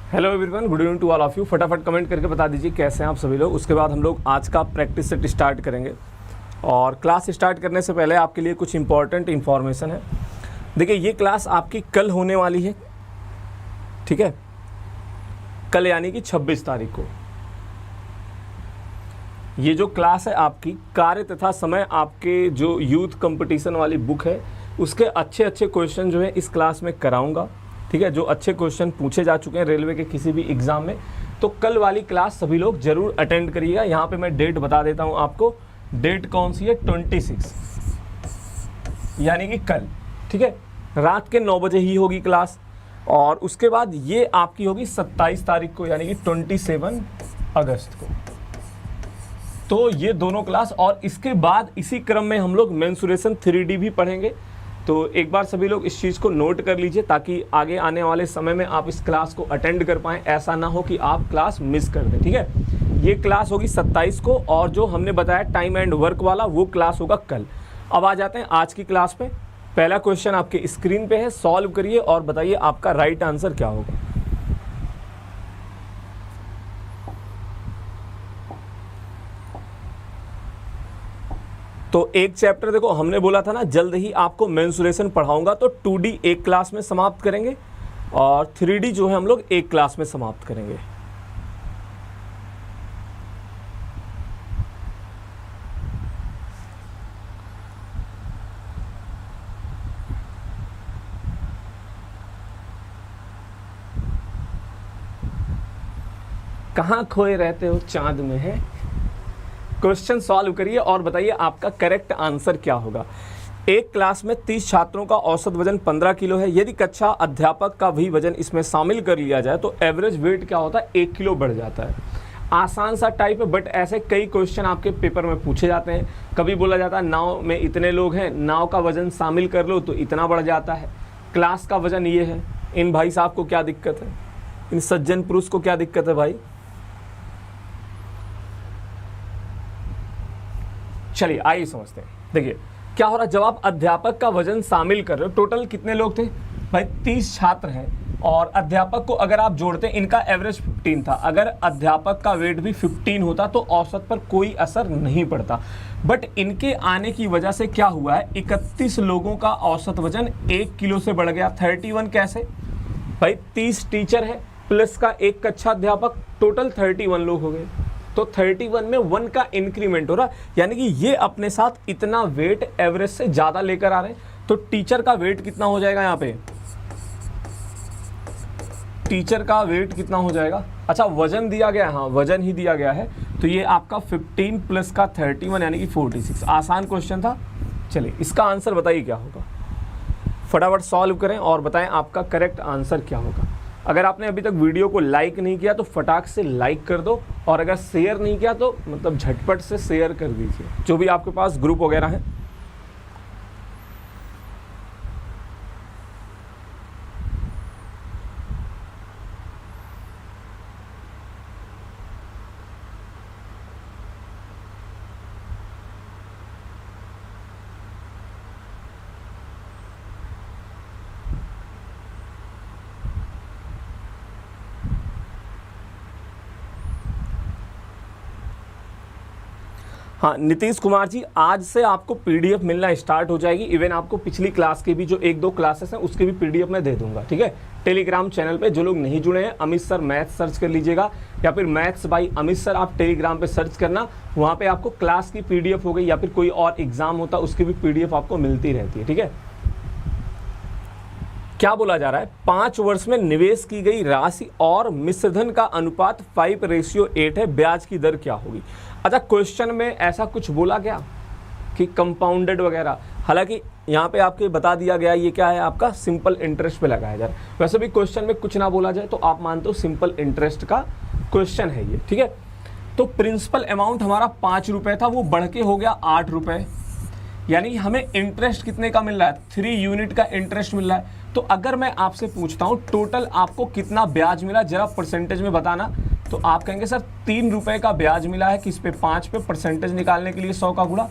Hello everyone, good evening to all of you. फटाफट comment करके बता दीजिए कैसे हैं आप सभी लोग। उसके बाद हम लोग आज का प्रैक्टिस सेट स्टार्ट करेंगे। और क्लास स्टार्ट करने से पहले आपके लिए कुछ इंपॉर्टेंट इन्फॉर्मेशन है। देखिए, ये क्लास आपकी कल होने वाली है, ठीक है, कल यानी कि 26 तारीख को। ये जो क्लास है आपकी कार्य तथा समय, आपके जो यूथ कंपटीशन वाली बुक है उसके अच्छे अच्छे क्वेश्चन जो है इस क्लास में कराऊंगा, ठीक है। जो अच्छे क्वेश्चन पूछे जा चुके हैं रेलवे के किसी भी एग्जाम में, तो कल वाली क्लास सभी लोग जरूर अटेंड करिएगा। यहाँ पे मैं डेट बता देता हूँ आपको। डेट कौन सी है? 26 यानी कि कल, ठीक है। रात के 9 बजे ही होगी क्लास। और उसके बाद ये आपकी होगी 27 तारीख को यानी कि 27 अगस्त को। तो ये दोनों क्लास, और इसके बाद इसी क्रम में हम लोग मेंसुरेशन 3D भी पढ़ेंगे। तो एक बार सभी लोग इस चीज़ को नोट कर लीजिए ताकि आगे आने वाले समय में आप इस क्लास को अटेंड कर पाएँ। ऐसा ना हो कि आप क्लास मिस कर दें, ठीक है। ये क्लास होगी 27 को, और जो हमने बताया टाइम एंड वर्क वाला वो क्लास होगा कल। अब आ जाते हैं आज की क्लास पे। पहला क्वेश्चन आपके स्क्रीन पे है, सॉल्व करिए और बताइए आपका राइट आंसर क्या होगा। तो एक चैप्टर देखो, हमने बोला था ना जल्द ही आपको मेंसुरेशन पढ़ाऊंगा, तो 2D एक क्लास में समाप्त करेंगे और 3D जो है हम लोग एक क्लास में समाप्त करेंगे। कहाँ खोए रहते हो, चांद में है। क्वेश्चन सॉल्व करिए और बताइए आपका करेक्ट आंसर क्या होगा। एक क्लास में 30 छात्रों का औसत वजन 15 किलो है। यदि कक्षा अध्यापक का भी वजन इसमें शामिल कर लिया जाए तो एवरेज वेट क्या होता है? 1 किलो बढ़ जाता है। आसान सा टाइप है, बट ऐसे कई क्वेश्चन आपके पेपर में पूछे जाते हैं। कभी बोला जाता है नाव में इतने लोग हैं, नाव का वजन शामिल कर लो तो इतना बढ़ जाता है। क्लास का वजन ये है। इन भाई साहब को क्या दिक्कत है? इन सज्जन पुरुष को क्या दिक्कत है भाई? चलिए आइए समझते हैं। देखिए क्या हो रहा है, जब आप अध्यापक का वजन शामिल कर रहे हो, टोटल कितने लोग थे भाई? 30 छात्र हैं, और अध्यापक को अगर आप जोड़ते हैं, इनका एवरेज 15 था। अगर अध्यापक का वेट भी 15 होता तो औसत पर कोई असर नहीं पड़ता। बट इनके आने की वजह से क्या हुआ है, 31 लोगों का औसत वजन 1 किलो से बढ़ गया। 31 कैसे भाई? 30 टीचर है प्लस का एक कक्षा अध्यापक, टोटल 31 लोग हो गए। तो 31 में 1 का इंक्रीमेंट हो रहा, यानी कि ये अपने साथ इतना वेट एवरेज से ज़्यादा लेकर आ रहे हैं। तो टीचर का वेट कितना हो जाएगा यहाँ पे? टीचर का वेट कितना हो जाएगा? अच्छा, वजन दिया गया है, हाँ वजन ही दिया गया है। तो ये आपका 15 प्लस का 31 यानी कि 46। आसान क्वेश्चन था। चलिए इसका आंसर बताइए क्या होगा। फटाफट सॉल्व करें और बताएं आपका करेक्ट आंसर क्या होगा। अगर आपने अभी तक वीडियो को लाइक नहीं किया तो फटाक से लाइक कर दो, और अगर शेयर नहीं किया तो मतलब झटपट से शेयर कर दीजिए, जो भी आपके पास ग्रुप वगैरह है। हाँ नीतीश कुमार जी, आज से आपको पीडीएफ मिलना स्टार्ट हो जाएगी। इवन आपको पिछली क्लास के भी जो 1-2 क्लासेस हैं उसके भी पीडीएफ मैं दे दूंगा, ठीक है। टेलीग्राम चैनल पे जो लोग नहीं जुड़े हैं, अमित सर मैथ्स सर्च कर लीजिएगा, या फिर मैथ्स बाई अमित सर आप टेलीग्राम पे सर्च करना। वहाँ पे आपको क्लास की पीडीएफ हो गई या फिर कोई और एग्जाम होता उसकी भी पीडीएफ आपको मिलती रहती है, ठीक है। क्या बोला जा रहा है? 5 वर्ष में निवेश की गई राशि और मिश्रधन का अनुपात 5:8 है। ब्याज की दर क्या होगी? अच्छा, क्वेश्चन में ऐसा कुछ बोला गया कि कंपाउंडेड वगैरह? हालांकि यहाँ पे आपके बता दिया गया ये क्या है, आपका सिंपल इंटरेस्ट पे लगाया जा रहा है। वैसे भी क्वेश्चन में कुछ ना बोला जाए तो आप मानते हो सिंपल इंटरेस्ट का क्वेश्चन है ये, ठीक है। तो प्रिंसिपल अमाउंट हमारा 5 रुपये था, वो बढ़ के हो गया 8 रुपये, यानी हमें इंटरेस्ट कितने का मिल रहा है? 3 यूनिट का इंटरेस्ट मिल रहा है। तो अगर मैं आपसे पूछता हूँ टोटल आपको कितना ब्याज मिला, जरा परसेंटेज में बताना, तो आप कहेंगे सर 3 रुपये का ब्याज मिला है। किस पे? 5 पे। परसेंटेज निकालने के लिए 100 का गुणा,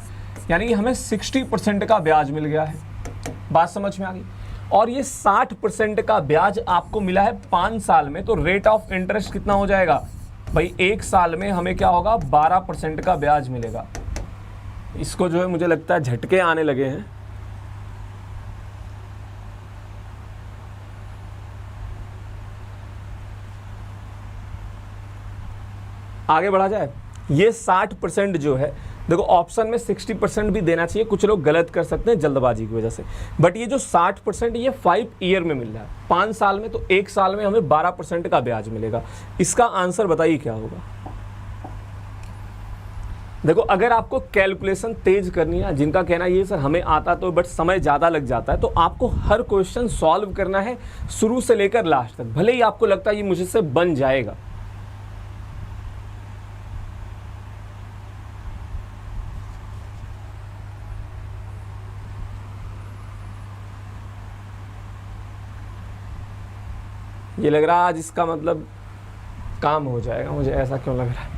यानी कि हमें 60% का ब्याज मिल गया है। बात समझ में आ गई। और ये 60% का ब्याज आपको मिला है 5 साल में, तो रेट ऑफ इंटरेस्ट कितना हो जाएगा भाई, 1 साल में हमें क्या होगा 12% का ब्याज मिलेगा। इसको जो है मुझे लगता है झटके आने लगे हैं। आगे बढ़ा जाए। ये 60% जो है, देखो ऑप्शन में 60% भी देना चाहिए, कुछ लोग गलत कर सकते हैं जल्दबाजी की वजह से, बट ये जो 60% ये 5 ईयर में मिल रहा है, 5 साल में, तो 1 साल में हमें 12% का ब्याज मिलेगा। इसका आंसर बताइए क्या होगा। देखो अगर आपको कैलकुलेशन तेज करनी है, जिनका कहना ये सर हमें आता तो बट समय ज़्यादा लग जाता है, तो आपको हर क्वेश्चन सॉल्व करना है शुरू से लेकर लास्ट तक, भले ही आपको लगता है ये मुझसे बन जाएगा। ये लग रहा है आज इसका मतलब काम हो जाएगा, मुझे ऐसा क्यों लग रहा है।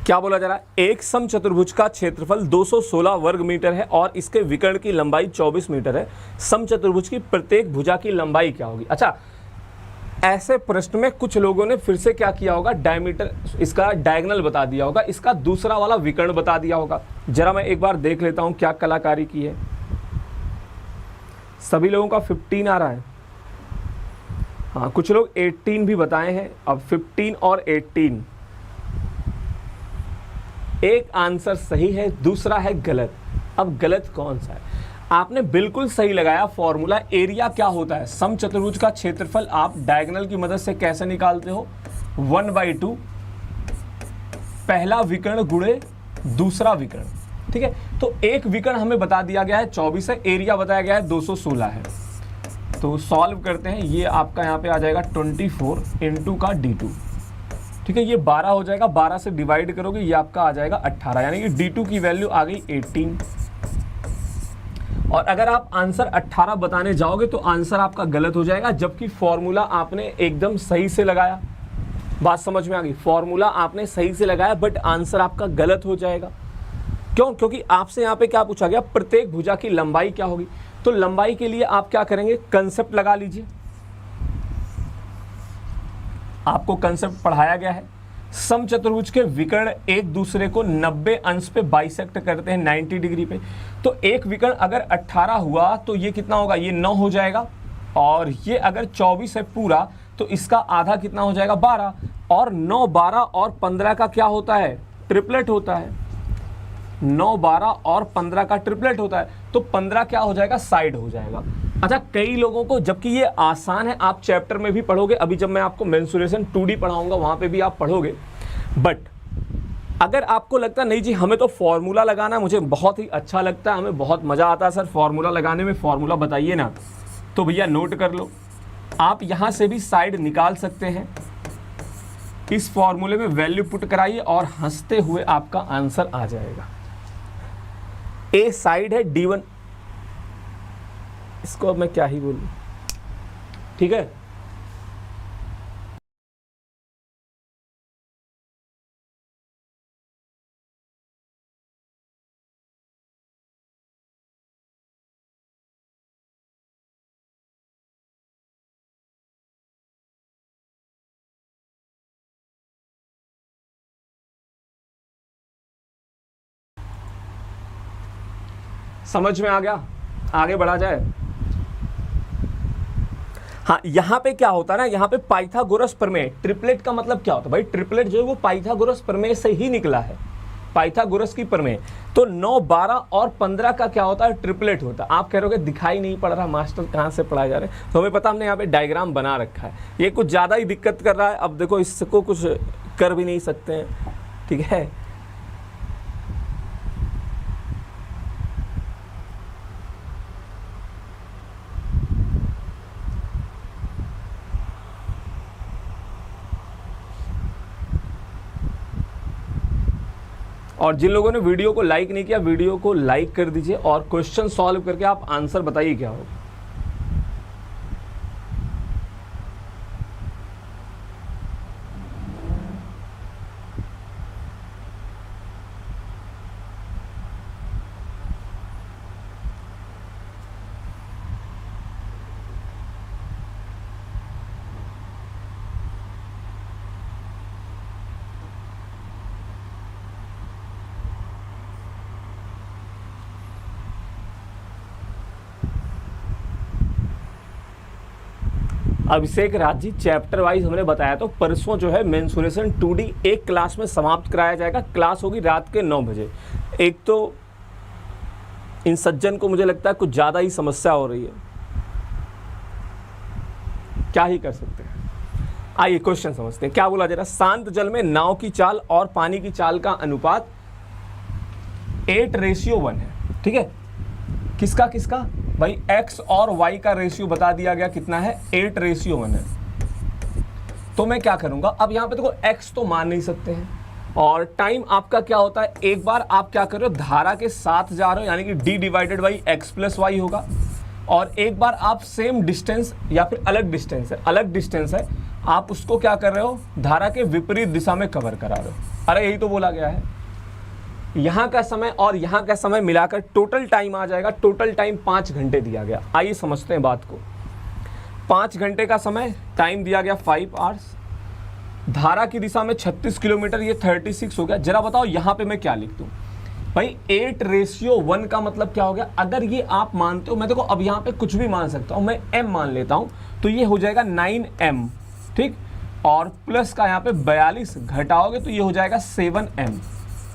क्या बोला जा रहा है, एक समचतुर्भुज का क्षेत्रफल 216 वर्ग मीटर है और इसके विकर्ण की लंबाई 24 मीटर है। समचतुर्भुज की प्रत्येक भुजा की लंबाई क्या होगी। अच्छा, ऐसे प्रश्न में कुछ लोगों ने फिर से क्या किया होगा, डायमीटर इसका डायगोनल बता दिया होगा, इसका दूसरा वाला विकर्ण बता दिया होगा। जरा मैं एक बार देख लेता हूं क्या कलाकारी की है। सभी लोगों का 15 आ रहा है, हाँ कुछ लोग 18 भी बताए हैं। अब 15 और 18, एक आंसर सही है, दूसरा है गलत। अब गलत कौन सा है, आपने बिल्कुल सही लगाया। फॉर्मूला एरिया क्या होता है, समचतुर्भुज का क्षेत्रफल आप डायगोनल की मदद से कैसे निकालते हो, 1/2 पहला विकर्ण गुणे दूसरा विकर्ण, ठीक है। तो एक विकर्ण हमें बता दिया गया है 24 है, एरिया बताया गया है 216 है। तो सॉल्व करते हैं, ये आपका यहाँ पे आ जाएगा 24 इंटू का d2, ठीक है। ये 12 हो जाएगा, 12 से डिवाइड करोगे ये आपका आ जाएगा 18, यानी कि d2 की वैल्यू आ गई 18। और अगर आप आंसर 18 बताने जाओगे तो आंसर आपका गलत हो जाएगा, जबकि फॉर्मूला आपने एकदम सही से लगाया। बात समझ में आ गई, फॉर्मूला आपने सही से लगाया बट आंसर आपका गलत हो जाएगा। क्यों, क्योंकि आपसे यहाँ पे क्या पूछा गया, प्रत्येक भुजा की लंबाई क्या होगी। तो लंबाई के लिए आप क्या करेंगे, कंसेप्ट लगा लीजिए। आपको कंसेप्ट पढ़ाया गया है, समचतुर्भुज के विकर्ण एक दूसरे को 90 अंश पे बाइसेक्ट करते हैं 90 डिग्री पे। तो एक विकर्ण अगर 18 हुआ तो ये कितना होगा, ये 9 हो जाएगा। और ये अगर 24 है पूरा तो इसका आधा कितना हो जाएगा 12। और 9, 12 और 15 का क्या होता है, ट्रिपलेट होता है। 9, 12 और 15 का ट्रिपलेट होता है, तो 15 क्या हो जाएगा, साइड हो जाएगा। अच्छा, कई लोगों को, जबकि ये आसान है, आप चैप्टर में भी पढ़ोगे, अभी जब मैं आपको मेंसुरेशन 2D पढ़ाऊंगा वहां पे भी आप पढ़ोगे। बट अगर आपको लगता है नहीं जी हमें तो फॉर्मूला लगाना मुझे बहुत ही अच्छा लगता है, हमें बहुत मज़ा आता है सर फॉर्मूला लगाने में, फॉर्मूला बताइए ना, तो भैया नोट कर लो। आप यहाँ से भी साइड निकाल सकते हैं, इस फॉर्मूले में वैल्यू पुट कराइए और हंसते हुए आपका आंसर आ जाएगा। ए साइड है D1, इसको अब मैं क्या ही बोलूं, ठीक है। समझ में आ गया, आगे बढ़ा जाए। हाँ, यहाँ पे क्या होता है ना, यहाँ पे पाइथागोरस प्रमेय, ट्रिपलेट का मतलब क्या होता है भाई, ट्रिपलेट जो है वो पाइथागोरस प्रमेय से ही निकला है, पाइथागोरस की प्रमेय। तो 9, 12 और 15 का क्या होता है, ट्रिपलेट होता है। आप कह रहे हो दिखाई नहीं पड़ रहा मास्टर, कहाँ से पढ़ाए जा रहे हैं, तो हमें पता, हमने यहाँ पे डायग्राम बना रखा है। ये कुछ ज़्यादा ही दिक्कत कर रहा है, अब देखो इसको कुछ कर भी नहीं सकते हैं, ठीक है। और जिन लोगों ने वीडियो को लाइक नहीं किया, वीडियो को लाइक कर दीजिए और क्वेश्चन सॉल्व करके आप आंसर बताइए क्या होगा। अभिषेक राज जी, चैप्टर वाइज हमने बताया तो परसों जो है मेंसुरेशन 2D एक क्लास में समाप्त कराया जाएगा। क्लास होगी रात के 9 बजे। एक तो इन सज्जन को मुझे लगता है कुछ ज़्यादा ही समस्या हो रही है, क्या ही कर सकते हैं। आइए क्वेश्चन समझते हैं, क्या बोला जरा। शांत जल में नाव की चाल और पानी की चाल का अनुपात 8:1 है, ठीक है। किसका किसका भाई, x और y का रेशियो बता दिया गया, कितना है 8:1 है। तो मैं क्या करूंगा, अब यहां पे देखो x तो मान नहीं सकते हैं, और टाइम आपका क्या होता है, एक बार आप क्या कर रहे हो, धारा के साथ जा रहे हो, यानी कि d/x+y होगा। और एक बार आप सेम डिस्टेंस या फिर अलग डिस्टेंस है, आप उसको क्या कर रहे हो, धारा के विपरीत दिशा में कवर करा रहे हो। अरे यही तो बोला गया है। यहाँ का समय और यहाँ का समय मिलाकर टोटल टाइम आ जाएगा। टोटल टाइम 5 घंटे दिया गया। आइए समझते हैं बात को। 5 घंटे का समय टाइम दिया गया 5 आवर्स। धारा की दिशा में 36 किलोमीटर, ये 36 हो गया। जरा बताओ यहाँ पे मैं क्या लिख दूँ भाई। 8:1 का मतलब क्या हो गया, अगर ये आप मानते हो, मैं देखो अब यहाँ पे कुछ भी मान सकता हूँ, मैं m मान लेता हूँ, तो ये हो जाएगा 9m, ठीक। और प्लस का यहाँ पे 42 घटाओगे तो ये हो जाएगा 7m।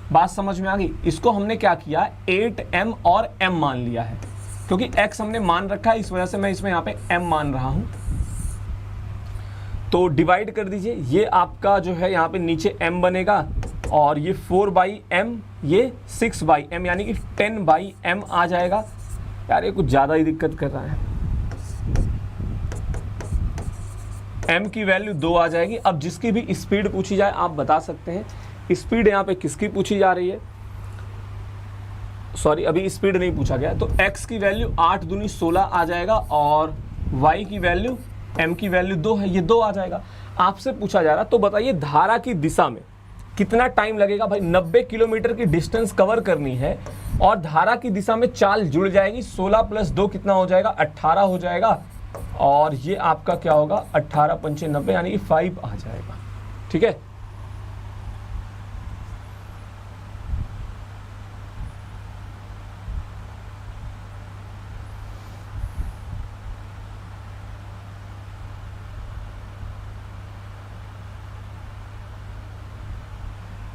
बात समझ में आ गई। इसको हमने क्या किया, 8m और m मान लिया है, क्योंकि x हमने मान रखा है, इस वजह से मैं इसमें यहाँ पे m मान रहा हूँ। तो डिवाइड कर दीजिए, ये आपका जो है यहाँ पे नीचे m बनेगा, और ये 4/m, ये 6/m, यानी कि 10/m आ जाएगा। यार ये कुछ ज़्यादा ही दिक्कत कर रहा है। m की वैल्यू 2 आ जाएगी। अब जिसकी भी स्पीड पूछी जाए आप बता सकते हैं। स्पीड यहाँ पे किसकी पूछी जा रही है, सॉरी अभी स्पीड नहीं पूछा गया। तो x की वैल्यू 8 दूनी 16 आ जाएगा, और y की वैल्यू, m की वैल्यू 2 है, ये 2 आ जाएगा। आपसे पूछा जा रहा, तो बताइए धारा की दिशा में कितना टाइम लगेगा भाई। 90 किलोमीटर की डिस्टेंस कवर करनी है, और धारा की दिशा में चाल जुड़ जाएगी। 16 + 2 कितना हो जाएगा, 18 हो जाएगा। और ये आपका क्या होगा, 18 × 5 = 90, यानी कि 5 आ जाएगा, ठीक है।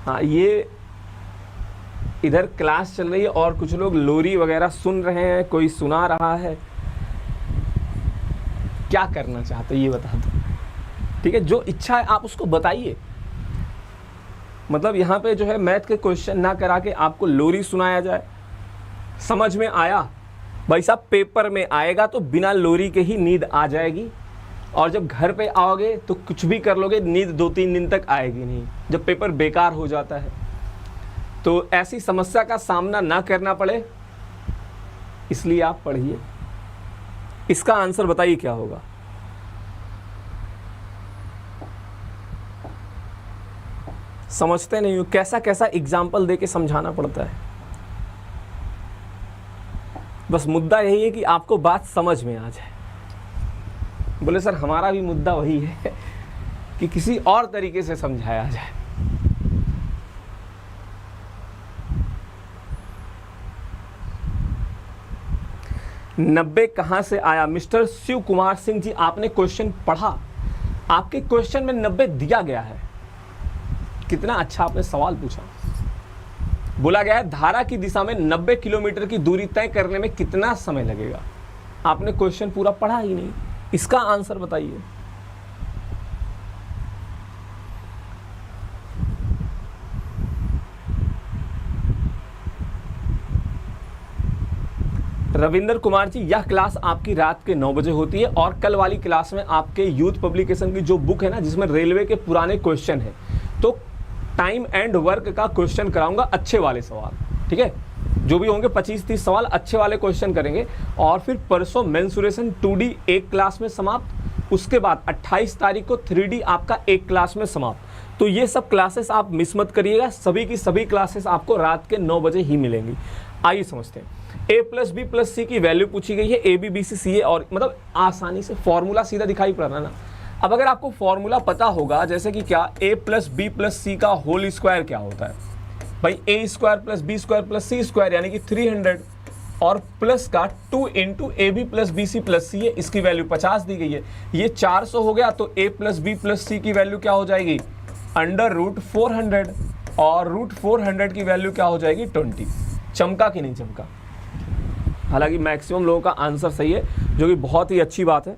हाँ, ये इधर क्लास चल रही है और कुछ लोग लोरी वगैरह सुन रहे हैं, कोई सुना रहा है। क्या करना चाहते ये बता दो, ठीक है। जो इच्छा है आप उसको बताइए। मतलब यहाँ पे जो है मैथ के क्वेश्चन ना करा के आपको लोरी सुनाया जाए। समझ में आया भाई साहब, पेपर में आएगा तो बिना लोरी के ही नींद आ जाएगी, और जब घर पे आओगे तो कुछ भी कर लोगे, नींद 2-3 दिन तक आएगी नहीं, जब पेपर बेकार हो जाता है। तो ऐसी समस्या का सामना ना करना पड़े, इसलिए आप पढ़िए। इसका आंसर बताइए क्या होगा। समझते नहीं हो, कैसा कैसा एग्जाम्पल देके समझाना पड़ता है। बस मुद्दा यही है कि आपको बात समझ में आ जाए। बोले सर हमारा भी मुद्दा वही है कि किसी और तरीके से समझाया जाए। नब्बे कहां से आया, मिस्टर शिव कुमार सिंह जी, आपने क्वेश्चन पढ़ा, आपके क्वेश्चन में 90 दिया गया है। कितना अच्छा आपने सवाल पूछा। बोला गया है धारा की दिशा में 90 किलोमीटर की दूरी तय करने में कितना समय लगेगा। आपने क्वेश्चन पूरा पढ़ा ही नहीं, इसका आंसर बताइए। रविंदर कुमार जी, यह क्लास आपकी रात के 9 बजे होती है, और कल वाली क्लास में आपके यूथ पब्लिकेशन की जो बुक है ना, जिसमें रेलवे के पुराने क्वेश्चन है, तो टाइम एंड वर्क का क्वेश्चन कराऊंगा, अच्छे वाले सवाल, ठीक है। जो भी होंगे 25-30 सवाल अच्छे वाले क्वेश्चन करेंगे। और फिर परसों मेंसुरेशन 2D एक क्लास में समाप्त, उसके बाद 28 तारीख को 3D आपका एक क्लास में समाप्त। तो ये सब क्लासेस आप मिस मत करिएगा, सभी की सभी क्लासेस आपको रात के 9 बजे ही मिलेंगी। आइए समझते हैं। a+b+c की वैल्यू पूछी गई है, a b b c a, और मतलब आसानी से फॉर्मूला सीधा दिखाई पड़ रहा है ना। अब अगर आपको फॉर्मूला पता होगा, जैसे कि क्या, a+b+c का होल स्क्वायर क्या होता है भाई, a² + b² + c² यानी कि 300। और प्लस का 2 into a b plus b c plus c है, इसकी वैल्यू 50 दी गई है। ये 400 हो गया तो a प्लस बी प्लस सी की वैल्यू क्या हो जाएगी, अंडर रूट 400, और रूट 400 की वैल्यू क्या हो जाएगी 20। चमका कि नहीं चमका? हालांकि मैक्सिमम लोगों का आंसर सही है, जो कि बहुत ही अच्छी बात है।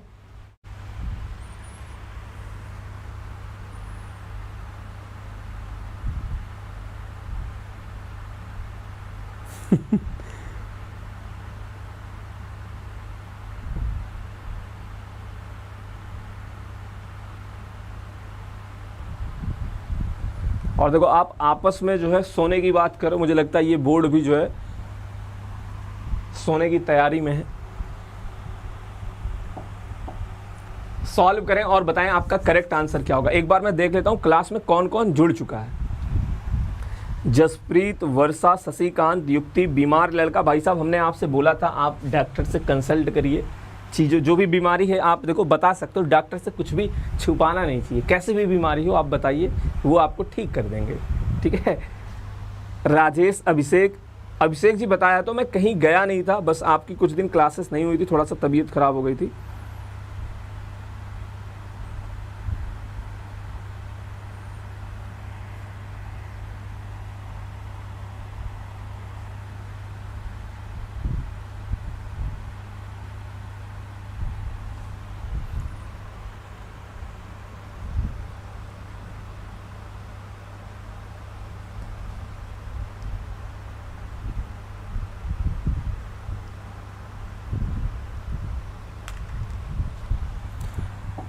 और देखो आप आपस में जो है सोने की बात करो, मुझे लगता है ये बोर्ड भी जो है सोने की तैयारी में है। सॉल्व करें और बताएं आपका करेक्ट आंसर क्या होगा। एक बार मैं देख लेता हूं क्लास में कौन कौन जुड़ चुका है। जसप्रीत, वर्षा, शशिकांत, युक्ति, बीमार लड़का। भाई साहब हमने आपसे बोला था आप डॉक्टर से कंसल्ट करिए, चीज़ों जो भी बीमारी है आप देखो बता सकते हो, डॉक्टर से कुछ भी छुपाना नहीं चाहिए। कैसे भी बीमारी हो आप बताइए, वो आपको ठीक कर देंगे, ठीक है। राजेश, अभिषेक जी बताया तो मैं कहीं गया नहीं था, बस आपकी कुछ दिन क्लासेस नहीं हुई थी, थोड़ा सा तबीयत खराब हो गई थी।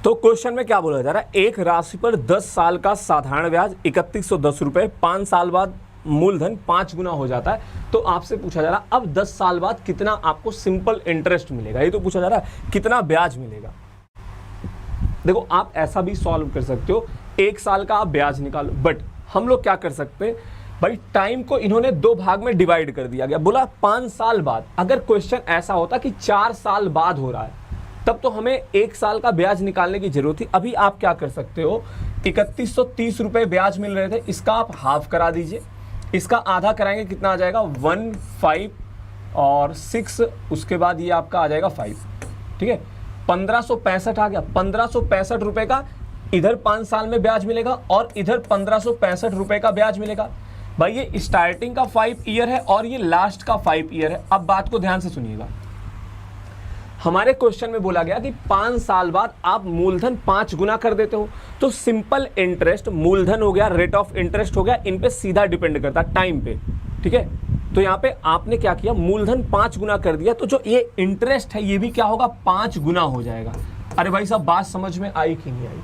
तो क्वेश्चन में क्या बोला जा रहा है, एक राशि पर 10 साल का साधारण ब्याज 3110 रुपए, 5 साल बाद मूलधन 5 गुना हो जाता है। तो आपसे पूछा जा रहा है अब 10 साल बाद कितना आपको सिंपल इंटरेस्ट मिलेगा, ये तो पूछा जा रहा है कितना ब्याज मिलेगा। देखो आप ऐसा भी सॉल्व कर सकते हो, 1 साल का आप ब्याज निकालो, बट हम लोग क्या कर सकते हैं भाई, टाइम को इन्होंने 2 भाग में डिवाइड कर दिया गया, बोला 5 साल बाद। अगर क्वेश्चन ऐसा होता कि 4 साल बाद हो रहा है तब तो हमें 1 साल का ब्याज निकालने की जरूरत थी। अभी आप क्या कर सकते हो, 3130 रुपए ब्याज मिल रहे थे, इसका आप हाफ करा दीजिए, इसका आधा कराएंगे कितना आ जाएगा 1, 5 और 6, उसके बाद ये आपका आ जाएगा 5, ठीक है। 1565 आ गया, 1565 रुपए का इधर 5 साल में ब्याज मिलेगा और इधर 1565 रुपए का ब्याज मिलेगा। भाई ये स्टार्टिंग का 5 ईयर है और ये लास्ट का 5 ईयर है। अब बात को ध्यान से सुनिएगा, हमारे क्वेश्चन में बोला गया कि 5 साल बाद आप मूलधन 5 गुना कर देते हो, तो सिंपल इंटरेस्ट मूलधन हो गया, रेट ऑफ इंटरेस्ट हो गया, इन पे सीधा डिपेंड करता है टाइम पे, ठीक है। तो यहाँ पे आपने क्या किया, मूलधन 5 गुना कर दिया, तो जो ये इंटरेस्ट है ये भी क्या होगा 5 गुना हो जाएगा। अरे भाई साहब बात समझ में आई कि नहीं आई?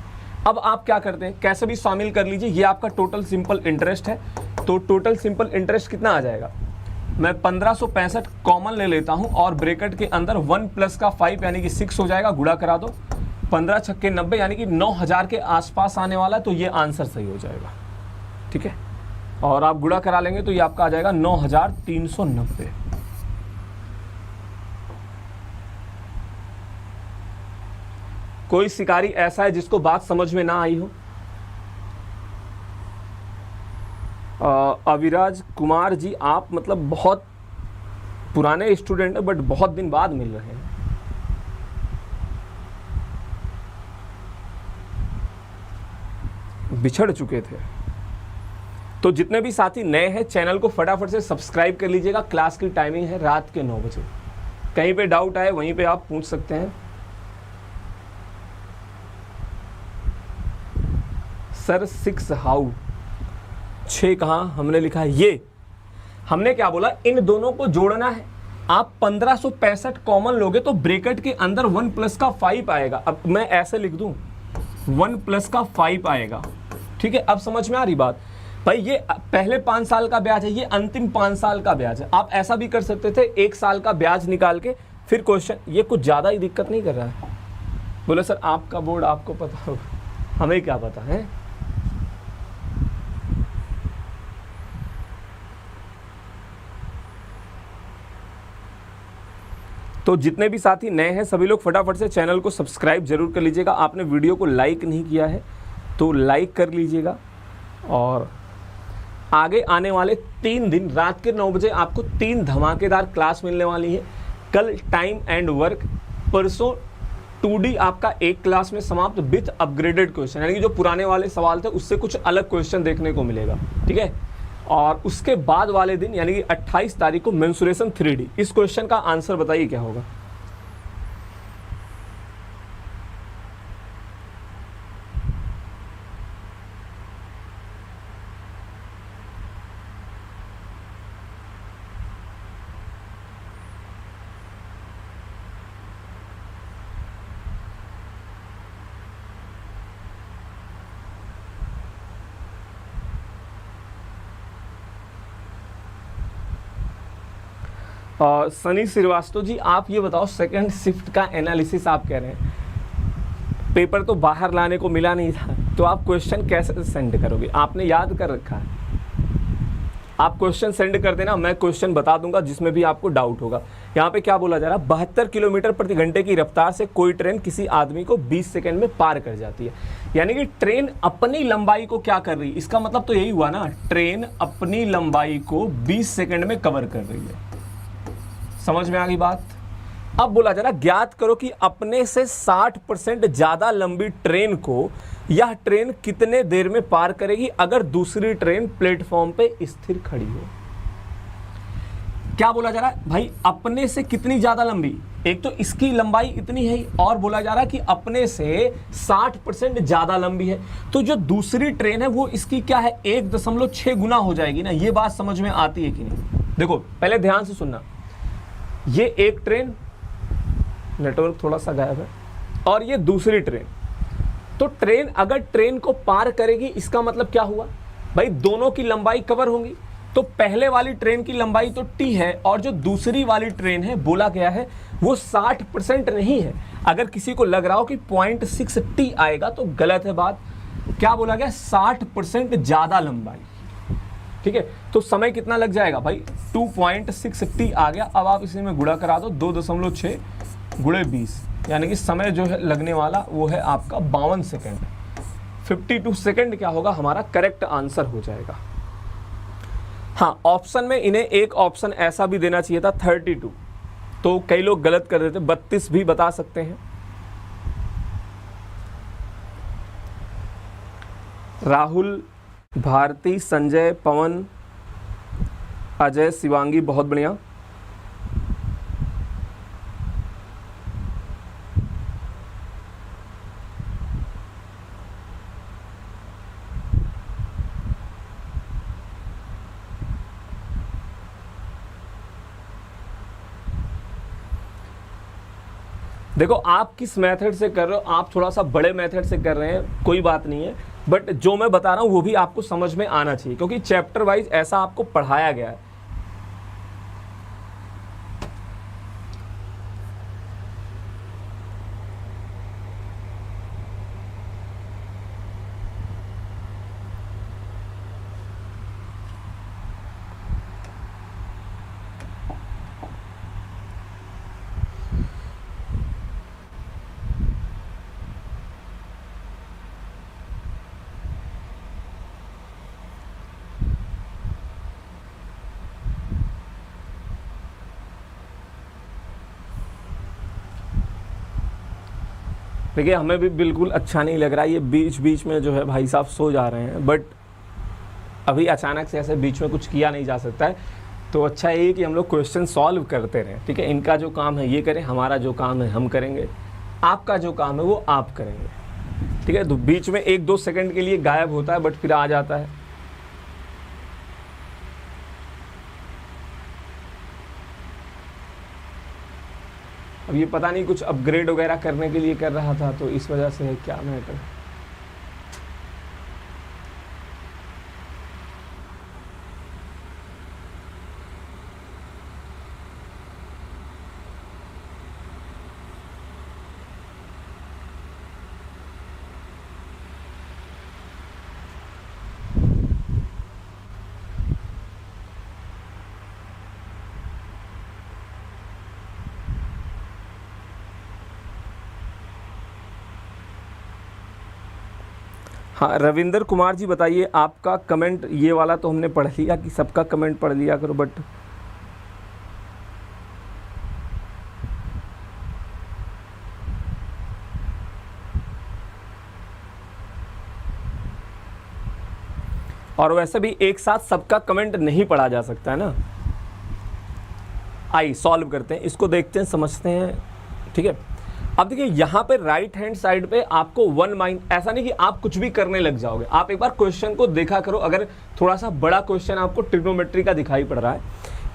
अब आप क्या करते हैं, कैसे भी शामिल कर लीजिए, ये आपका टोटल सिंपल इंटरेस्ट है। तो टोटल सिंपल इंटरेस्ट कितना आ जाएगा, मैं 1565 कॉमन ले लेता हूं और ब्रैकेट के अंदर 1 प्लस का 5 यानी कि 6 हो जाएगा, गुणा करा दो, 15 छक्के 90 यानी कि 9000 के आसपास आने वाला है, तो ये आंसर सही हो जाएगा, ठीक है। और आप गुणा करा लेंगे तो ये आपका आ जाएगा 9390। कोई शिकारी ऐसा है जिसको बात समझ में ना आई हो? अविराज कुमार जी, आप मतलब बहुत पुराने स्टूडेंट हैं बट बहुत दिन बाद मिल रहे हैं। बिछड़ चुके थे। तो जितने भी साथी नए हैं चैनल को फटाफट से सब्सक्राइब कर लीजिएगा। क्लास की टाइमिंग है रात के 9 बजे। कहीं पे डाउट आए वहीं पे आप पूछ सकते हैं। सर 6 हाउ, 6 कहाँ हमने लिखा है? ये हमने क्या बोला, इन दोनों को जोड़ना है। आप 1565 कॉमन लोगे तो ब्रैकेट के अंदर 1 प्लस का 5 आएगा। अब मैं ऐसे लिख दूं 1 प्लस का 5 आएगा, ठीक है। अब समझ में आ रही बात? भाई ये पहले 5 साल का ब्याज है, ये अंतिम 5 साल का ब्याज है। आप ऐसा भी कर सकते थे 1 साल का ब्याज निकाल के फिर क्वेश्चन, ये कुछ ज़्यादा ही दिक्कत नहीं कर रहा है। बोले सर आपका बोर्ड आपको पता होगा, हमें क्या पता है। तो जितने भी साथी नए हैं सभी लोग फटाफट से चैनल को सब्सक्राइब जरूर कर लीजिएगा। आपने वीडियो को लाइक नहीं किया है तो लाइक कर लीजिएगा। और आगे आने वाले 3 दिन रात के 9 बजे आपको 3 धमाकेदार क्लास मिलने वाली है। कल टाइम एंड वर्क, परसों 2D आपका एक क्लास में समाप्त विथ अपग्रेडेड क्वेश्चन, यानी कि जो पुराने वाले सवाल थे उससे कुछ अलग क्वेश्चन देखने को मिलेगा, ठीक है। और उसके बाद वाले दिन यानी कि 28 तारीख को मेंसुरेशन 3D। इस क्वेश्चन का आंसर बताइए क्या होगा। सनी श्रीवास्तव जी, आप ये बताओ, सेकंड शिफ्ट का एनालिसिस आप कह रहे हैं, पेपर तो बाहर लाने को मिला नहीं था, तो आप क्वेश्चन कैसे सेंड करोगे? आपने याद कर रखा है? आप क्वेश्चन सेंड कर देना, मैं क्वेश्चन बता दूंगा जिसमें भी आपको डाउट होगा। यहाँ पे क्या बोला जा रहा है, 72 किलोमीटर प्रति घंटे की रफ्तार से कोई ट्रेन किसी आदमी को 20 सेकंड में पार कर जाती है। यानी कि ट्रेन अपनी लंबाई को क्या कर रही है, इसका मतलब तो यही हुआ ना, ट्रेन अपनी लंबाई को 20 सेकंड में कवर कर रही है। समझ में आ गई बात? अब बोला जा रहा ज्ञात करो कि अपने से 60% ज्यादा लंबी ट्रेन को यह ट्रेन कितने देर में पार करेगी अगर दूसरी ट्रेन प्लेटफॉर्म पे स्थिर खड़ी हो। क्या बोला जा रहा है भाई, अपने से कितनी ज्यादा लंबी, एक तो इसकी लंबाई इतनी है और बोला जा रहा है कि अपने से 60% ज्यादा लंबी है, तो जो दूसरी ट्रेन है वो इसकी क्या है, 1.6 गुना हो जाएगी ना। ये बात समझ में आती है कि नहीं? देखो पहले ध्यान से सुनना, ये एक ट्रेन, नेटवर्क थोड़ा सा गायब है, और ये दूसरी ट्रेन। तो ट्रेन अगर ट्रेन को पार करेगी इसका मतलब क्या हुआ भाई, दोनों की लंबाई कवर होंगी। तो पहले वाली ट्रेन की लंबाई तो t है और जो दूसरी वाली ट्रेन है बोला गया है वो 60% नहीं है। अगर किसी को लग रहा हो कि 0.6 t आएगा तो गलत है बात। क्या बोला गया, 60% ज्यादा लंबाई, ठीक है। तो समय कितना लग जाएगा भाई, 2.6 t आ गया। अब आप इसी में गुणा करा दो, 2.6 गुणे 20, यानी कि समय जो है लगने वाला वो है आपका 52 सेकेंड। 52 सेकेंड क्या होगा, हमारा करेक्ट आंसर हो जाएगा। हाँ, ऑप्शन में इन्हें एक ऑप्शन ऐसा भी देना चाहिए था 32, तो कई लोग गलत कर देते, 32 भी बता सकते हैं। राहुल, भारती, संजय, पवन, अजय, शिवांगी, बहुत बढ़िया। देखो आप किस मेथड से कर रहे हो, आप थोड़ा सा बड़े मेथड से कर रहे हैं, कोई बात नहीं है, बट जो मैं बता रहा हूं वो भी आपको समझ में आना चाहिए, क्योंकि चैप्टर वाइज ऐसा आपको पढ़ाया गया है। देखिए हमें भी बिल्कुल अच्छा नहीं लग रहा है, ये बीच बीच में जो है भाई साहब सो जा रहे हैं, बट अभी अचानक से ऐसे बीच में कुछ किया नहीं जा सकता है। तो अच्छा ये कि हम लोग क्वेश्चन सॉल्व करते रहें, ठीक है। इनका जो काम है ये करें, हमारा जो काम है हम करेंगे, आपका जो काम है वो आप करेंगे, ठीक है। तो बीच में 1-2 सेकंड के लिए गायब होता है बट फिर आ जाता है। अब ये पता नहीं कुछ अपग्रेड वगैरह करने के लिए कर रहा था, तो इस वजह से है, क्या मैटर। हाँ रविंदर कुमार जी बताइए, आपका कमेंट ये वाला तो हमने पढ़ लिया कि सबका कमेंट पढ़ लिया करो, बट और वैसे भी एक साथ सबका कमेंट नहीं पढ़ा जा सकता है ना। आइए सॉल्व करते हैं इसको, देखते हैं समझते हैं, ठीक है। अब देखिए यहाँ पे राइट हैंड साइड पे आपको ऐसा नहीं कि आप कुछ भी करने लग जाओगे, आप एक बार क्वेश्चन को देखा करो। अगर थोड़ा सा बड़ा क्वेश्चन आपको ट्रिग्नोमेट्री का दिखाई पड़ रहा है,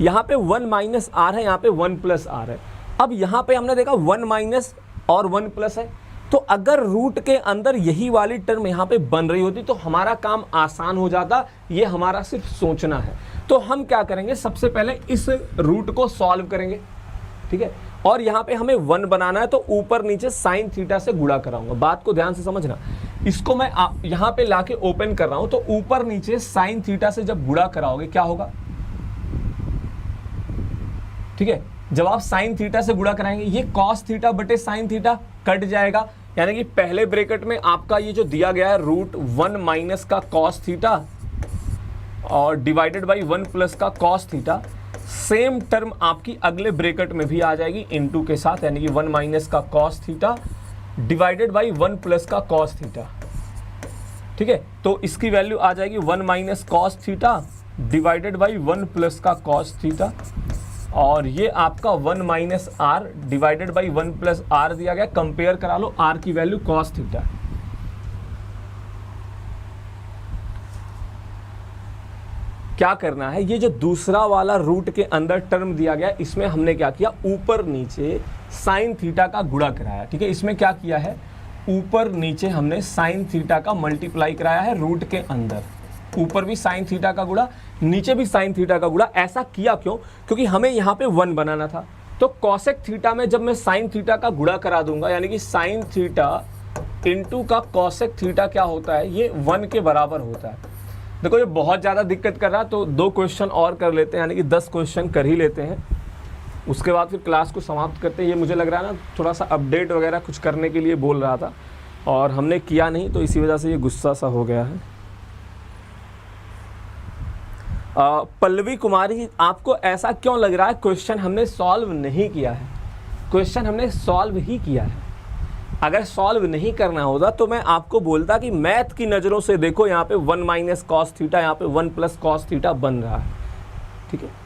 यहाँ पे 1 माइनस आर है, यहाँ पे 1 प्लस आर है। अब यहाँ पे हमने देखा 1 माइनस और 1 प्लस है, तो अगर रूट के अंदर यही वाली टर्म यहाँ पे बन रही होती तो हमारा काम आसान हो जाता। ये हमारा सिर्फ सोचना है। तो हम क्या करेंगे, सबसे पहले इस रूट को सॉल्व करेंगे, ठीक है। और यहाँ पे हमें 1 बनाना है, तो ऊपर नीचे साइन थीटा से गुणा कराऊंगा। बात को ध्यान से समझना, इसको मैं यहाँ पे लाके ओपन कर रहा हूं, तो ऊपर नीचे साइन थीटा से जब गुणा कराओगे क्या होगा, ठीक है। जब आप साइन थीटा से गुणा कराएंगे, ये कॉस थीटा बटे साइन थीटा कट जाएगा, यानी कि पहले ब्रैकेट में आपका ये जो दिया गया है रूट 1 माइनस का कॉस थीटा और डिवाइडेड बाई 1 प्लस का कॉस थीटा, सेम टर्म आपकी अगले ब्रैकेट में भी आ जाएगी इनटू के साथ, यानी कि 1 माइनस का cos theta divided by 1 plus का कॉस थीटा, ठीक है। तो इसकी वैल्यू आ जाएगी 1 minus cos theta divided by 1 plus का कॉस थीटा, और ये आपका 1 minus R divided by 1 plus R दिया गया। कंपेयर करा लो, आर की वैल्यू कॉस थीटा। क्या करना है, ये जो दूसरा वाला रूट के अंदर टर्म दिया गया, इसमें हमने क्या किया, ऊपर नीचे साइन थीटा का गुणा कराया, ठीक है। इसमें क्या किया है, ऊपर नीचे हमने साइन थीटा का मल्टीप्लाई कराया है रूट के अंदर। ऊपर भी साइन थीटा का गुणा, नीचे भी साइन थीटा का गुणा। ऐसा किया क्यों, क्योंकि हमें यहाँ पे 1 बनाना था। तो कॉसेक थीटा में जब मैं साइन थीटा का गुणा करा दूंगा, यानी कि साइन थीटा इंटू का कॉसेक थीटा क्या होता है, ये 1 के बराबर होता है। देखो ये बहुत ज़्यादा दिक्कत कर रहा है, तो 2 क्वेश्चन और कर लेते हैं, यानी कि 10 क्वेश्चन कर ही लेते हैं, उसके बाद फिर क्लास को समाप्त करते हैं। ये मुझे लग रहा है ना थोड़ा सा अपडेट वगैरह कुछ करने के लिए बोल रहा था और हमने किया नहीं, तो इसी वजह से ये गुस्सा सा हो गया है। पल्लवी कुमारी, आपको ऐसा क्यों लग रहा है क्वेश्चन हमने सॉल्व नहीं किया है? क्वेश्चन हमने सॉल्व ही किया है। अगर सॉल्व नहीं करना होता तो मैं आपको बोलता कि मैथ की नज़रों से देखो, यहाँ पे 1 माइनस कॉस थीटा, यहाँ पे 1 प्लस कॉस थीटा बन रहा है, ठीक है।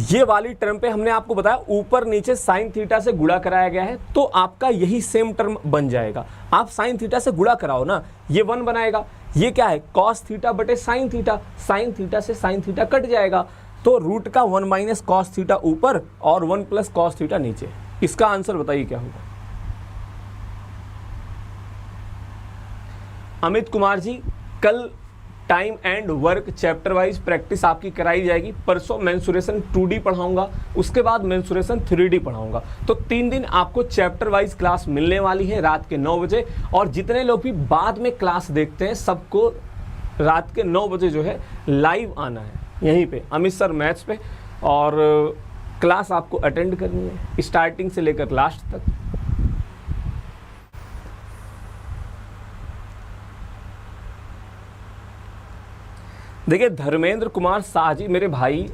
ये वाली टर्म पे हमने आपको बताया ऊपर नीचे साइन थीटा से गुणा कराया गया है, तो आपका यही सेम टर्म बन जाएगा। आप साइन थीटा से गुणा कराओ ना, ये 1 बनाएगा। ये क्या है, कॉस थीटा बटे साइन थीटा, साइन थीटा से साइन थीटा कट जाएगा, तो रूट का 1 माइनस कॉस थीटा ऊपर और 1 प्लस कॉस थीटा नीचे। इसका आंसर बताइए क्या होगा। अमित कुमार जी, कल time and work chapter wise practice आपकी कराई जाएगी। परसों मेंसुरेशन 2D पढ़ाऊंगा, उसके बाद मेंसुरेशन 3D पढ़ाऊंगा। तो 3 दिन आपको चैप्टर वाइज क्लास मिलने वाली है रात के 9 बजे। और जितने लोग भी बाद में क्लास देखते हैं, सबको रात के 9 बजे जो है लाइव आना है यहीं पे अमित सर मैथ्स पे, और क्लास आपको अटेंड करनी है स्टार्टिंग से लेकर लास्ट तक। देखिए धर्मेंद्र कुमार शाह जी, मेरे भाई,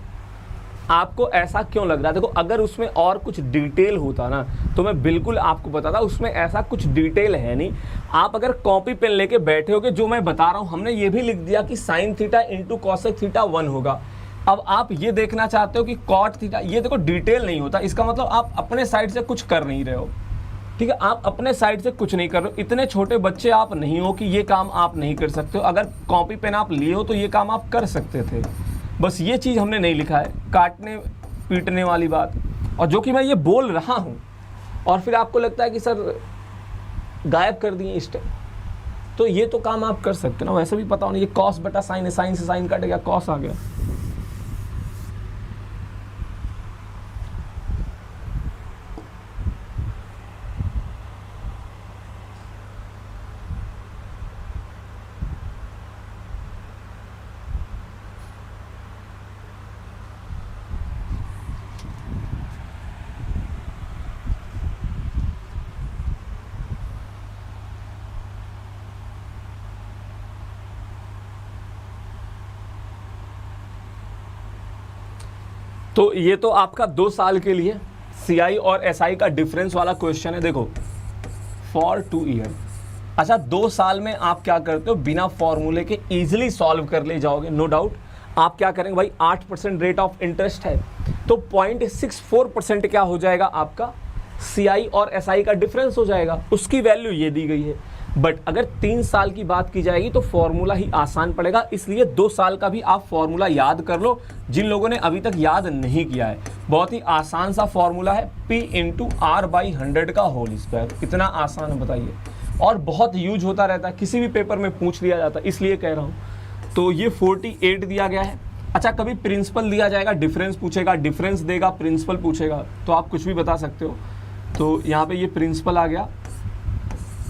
आपको ऐसा क्यों लग रहा है? देखो अगर उसमें और कुछ डिटेल होता ना तो मैं बिल्कुल आपको बताता, उसमें ऐसा कुछ डिटेल है नहीं। आप अगर कॉपी पेन लेके बैठे होगे, जो मैं बता रहा हूँ, हमने ये भी लिख दिया कि sine theta into cosec theta 1 होगा। अब आप ये देखना चाहते हो कि कॉट थीटा, ये देखो डिटेल नहीं होता, इसका मतलब आप अपने साइड से कुछ कर नहीं रहे हो, ठीक है। आप अपने साइड से कुछ नहीं कर रहे हो। इतने छोटे बच्चे आप नहीं हो कि ये काम आप नहीं कर सकते हो। अगर कॉपी पेन आप लिए हो तो ये काम आप कर सकते थे। बस ये चीज़ हमने नहीं लिखा है, काटने पीटने वाली बात। और जो कि मैं ये बोल रहा हूँ और फिर आपको लगता है कि सर गायब कर दिए स्टेप, तो ये तो काम आप कर सकते ना। वैसे भी पता होना, ये कॉस बटा साइन है, साइन से साइन कट गया, कॉस आ गया। तो ये तो आपका 2 साल के लिए CI और SI का डिफरेंस वाला क्वेश्चन है। देखो फॉर 2 ईयर। अच्छा 2 साल में आप क्या करते हो, बिना फॉर्मूले के इजीली सॉल्व कर ले जाओगे, नो डाउट। आप क्या करेंगे भाई, 8% रेट ऑफ इंटरेस्ट है तो 0.64% क्या हो जाएगा आपका CI और SI का डिफरेंस हो जाएगा, उसकी वैल्यू ये दी गई है। बट अगर 3 साल की बात की जाएगी तो फॉर्मूला ही आसान पड़ेगा, इसलिए 2 साल का भी आप फॉर्मूला याद कर लो जिन लोगों ने अभी तक याद नहीं किया है। बहुत ही आसान सा फॉर्मूला है, P इंटू R/100 का होल स्क्वायर। कितना आसान है बताइए, और बहुत यूज होता रहता है, किसी भी पेपर में पूछ लिया जाता है, इसलिए कह रहा हूँ। तो ये 48 दिया गया है। अच्छा कभी प्रिंसिपल दिया जाएगा, डिफरेंस पूछेगा, डिफरेंस देगा, प्रिंसिपल पूछेगा, तो आप कुछ भी बता सकते हो। तो यहाँ पे ये प्रिंसिपल आ गया,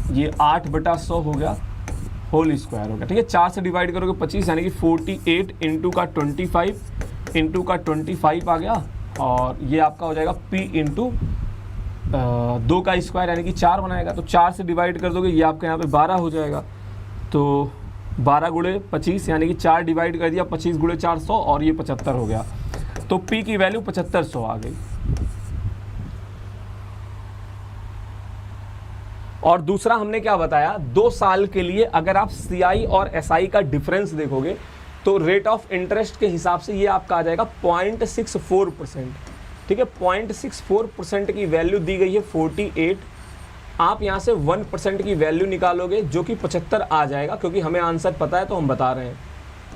ये 8/100 हो गया, होल स्क्वायर हो गया, ठीक है। 4 से डिवाइड करोगे 25, यानी कि 48 इंटू का 25 इंटू का 25 आ गया, और ये आपका हो जाएगा P इंटू 2 का स्क्वायर यानी कि 4 बनाएगा। तो 4 से डिवाइड कर दोगे, ये आपके यहाँ पे 12 हो जाएगा। तो 12 गुणे 25 यानी कि 4 डिवाइड कर दिया, 25 गुणे 400, और ये 75 हो गया। तो P की वैल्यू 7500 आ गई। और दूसरा हमने क्या बताया, 2 साल के लिए अगर आप CI और SI का डिफरेंस देखोगे तो रेट ऑफ इंटरेस्ट के हिसाब से ये आपका आ जाएगा 0.64%, ठीक है। 0.64% की वैल्यू दी गई है 48। आप यहाँ से 1% की वैल्यू निकालोगे जो कि 75 आ जाएगा, क्योंकि हमें आंसर पता है तो हम बता रहे हैं,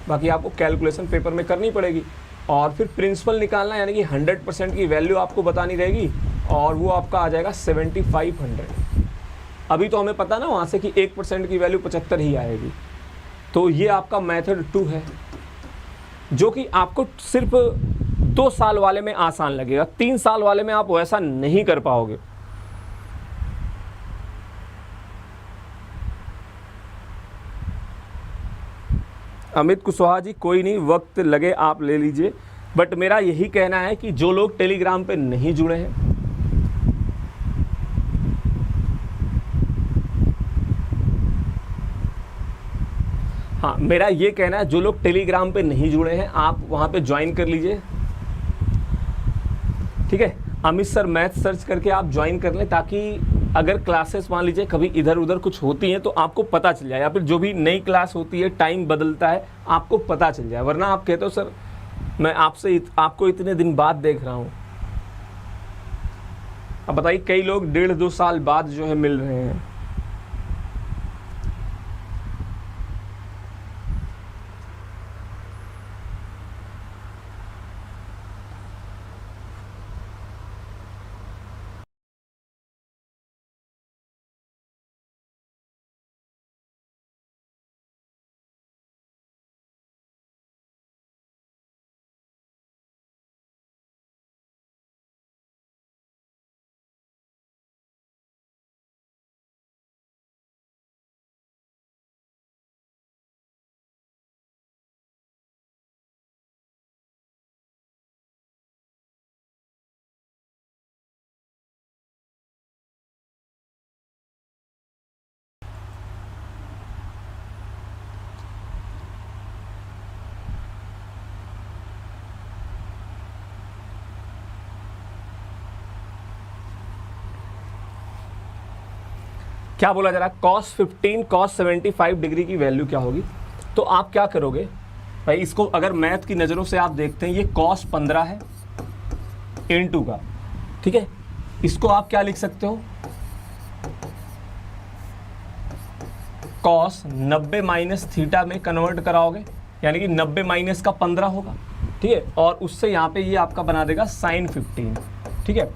बाकी आपको कैलकुलेशन पेपर में करनी पड़ेगी। और फिर प्रिंसिपल निकालना, यानी कि 100% की वैल्यू आपको बतानी रहेगी, और वो आपका आ जाएगा 7500। अभी तो हमें पता ना वहाँ से कि 1% की वैल्यू 75 ही आएगी। तो ये आपका मेथड 2 है, जो कि आपको सिर्फ 2 साल वाले में आसान लगेगा, 3 साल वाले में आप वैसा नहीं कर पाओगे। अमित कुशवाहा जी, कोई नहीं, वक्त लगे आप ले लीजिए, बट मेरा यही कहना है कि जो लोग टेलीग्राम पे नहीं जुड़े हैं, हाँ मेरा ये कहना है जो लोग टेलीग्राम पे नहीं जुड़े हैं आप वहाँ पे ज्वाइन कर लीजिए, ठीक है। अमित सर मैथ सर्च करके आप ज्वाइन कर लें, ताकि अगर क्लासेस मान लीजिए कभी इधर उधर कुछ होती हैं तो आपको पता चल जाए, या फिर जो भी नई क्लास होती है टाइम बदलता है आपको पता चल जाए। वरना आप कहते हो सर मैं आपको इतने दिन बाद देख रहा हूँ। अब बताइए, कई लोग 1.5-2 साल बाद जो है मिल रहे हैं। क्या बोला जा रहा है, cos 15 cos 75 डिग्री की वैल्यू क्या होगी। तो आप क्या करोगे भाई, इसको अगर मैथ की नज़रों से आप देखते हैं, ये cos 15 है इन2 का, ठीक है। इसको आप क्या लिख सकते हो, cos 90 माइनस थीटा में कन्वर्ट कराओगे, यानी कि 90 माइनस का 15 होगा, ठीक है। और उससे यहाँ पे ये आपका बना देगा sin 15, ठीक है।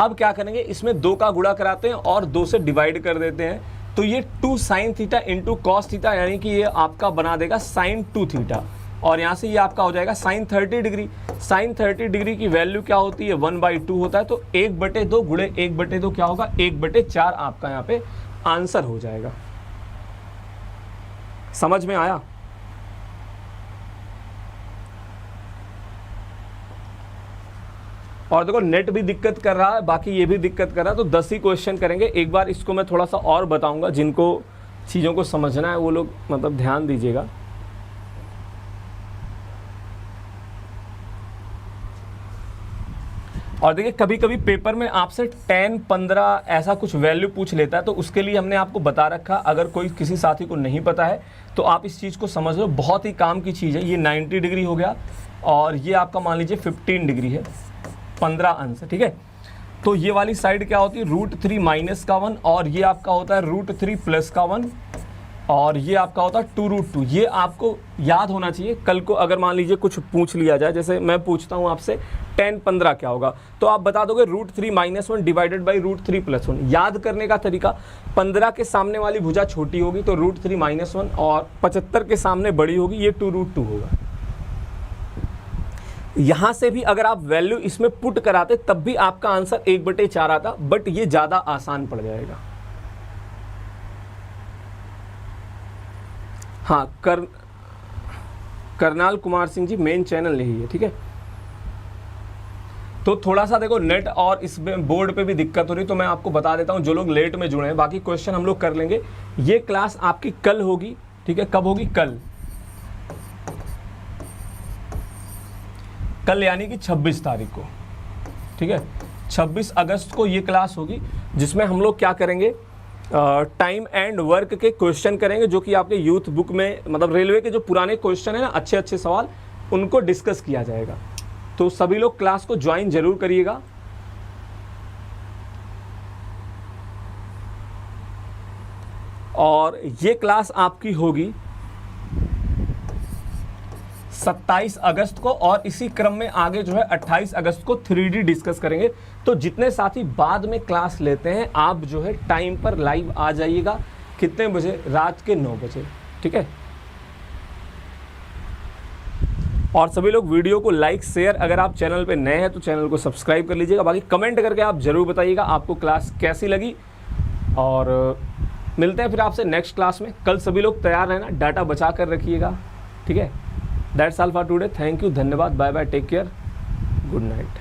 अब क्या करेंगे, इसमें 2 का गुणा कराते हैं और 2 से डिवाइड कर देते हैं, तो ये 2 sin theta into cos theta, यानी कि ये आपका बना देगा sin 2 थीटा, और यहाँ से ये आपका हो जाएगा sin 30 डिग्री। sin 30 डिग्री की वैल्यू क्या होती है, 1/2 होता है, तो 1/2 गुणे 1/2 क्या होगा, 1/4 आपका यहाँ पे आंसर हो जाएगा। समझ में आया। और देखो नेट भी दिक्कत कर रहा है, बाकी ये भी दिक्कत कर रहा है, तो 10 ही क्वेश्चन करेंगे। एक बार इसको मैं थोड़ा सा और बताऊंगा, जिनको चीज़ों को समझना है वो लोग मतलब ध्यान दीजिएगा। और देखिए कभी कभी पेपर में आपसे 10, 15 ऐसा कुछ वैल्यू पूछ लेता है, तो उसके लिए हमने आपको बता रखा, अगर कोई किसी साथी को नहीं पता है तो आप इस चीज़ को समझ लो, बहुत ही काम की चीज़ है। ये 90 डिग्री हो गया और ये आपका मान लीजिए 15 डिग्री है, 15 अंश, ठीक है। तो ये वाली साइड क्या होती है, √3 माइनस का 1, और ये आपका होता है √3 प्लस का 1, और ये आपका होता है 2√2। ये आपको याद होना चाहिए। कल को अगर मान लीजिए कुछ पूछ लिया जाए, जैसे मैं पूछता हूँ आपसे 10, 15 क्या होगा, तो आप बता दोगे √3 माइनस 1 डिवाइडेड बाई √3 प्लस 1। याद करने का तरीका, 15 के सामने वाली भुजा छोटी होगी तो √3 माइनस 1, और 75 के सामने बड़ी होगी, ये 2√2 होगा। यहाँ से भी अगर आप वैल्यू इसमें पुट कराते तब भी आपका आंसर 1/4 आता, बट ये ज़्यादा आसान पड़ जाएगा। हाँ, करनाल कुमार सिंह जी मेन चैनल यही है, ठीक है। तो थोड़ा सा देखो नेट और इस बोर्ड पे भी दिक्कत हो रही, तो मैं आपको बता देता हूँ जो लोग लेट में जुड़े हैं, बाकी क्वेश्चन हम लोग कर लेंगे। ये क्लास आपकी कल होगी, ठीक है। कब होगी? कल यानी कि 26 तारीख को, ठीक है। 26 अगस्त को ये क्लास होगी, जिसमें हम लोग क्या करेंगे, टाइम एंड वर्क के क्वेश्चन करेंगे, जो कि आपके यूथ बुक में, मतलब रेलवे के जो पुराने क्वेश्चन है ना, अच्छे अच्छे सवाल, उनको डिस्कस किया जाएगा। तो सभी लोग क्लास को ज्वाइन जरूर करिएगा। और ये क्लास आपकी होगी 27 अगस्त को, और इसी क्रम में आगे जो है 28 अगस्त को 3D डिस्कस करेंगे। तो जितने साथी बाद में क्लास लेते हैं, आप जो है टाइम पर लाइव आ जाइएगा। कितने बजे? रात के 9 बजे, ठीक है। और सभी लोग वीडियो को लाइक, शेयर, अगर आप चैनल पे नए हैं तो चैनल को सब्सक्राइब कर लीजिएगा। बाकी कमेंट करके आप ज़रूर बताइएगा आपको क्लास कैसी लगी, और मिलते हैं फिर आपसे नेक्स्ट क्लास में। कल सभी लोग तैयार रहना, डाटा बचा कर रखिएगा, ठीक है। That's all for today. Thank you, धन्यवाद, bye bye, take care, good night.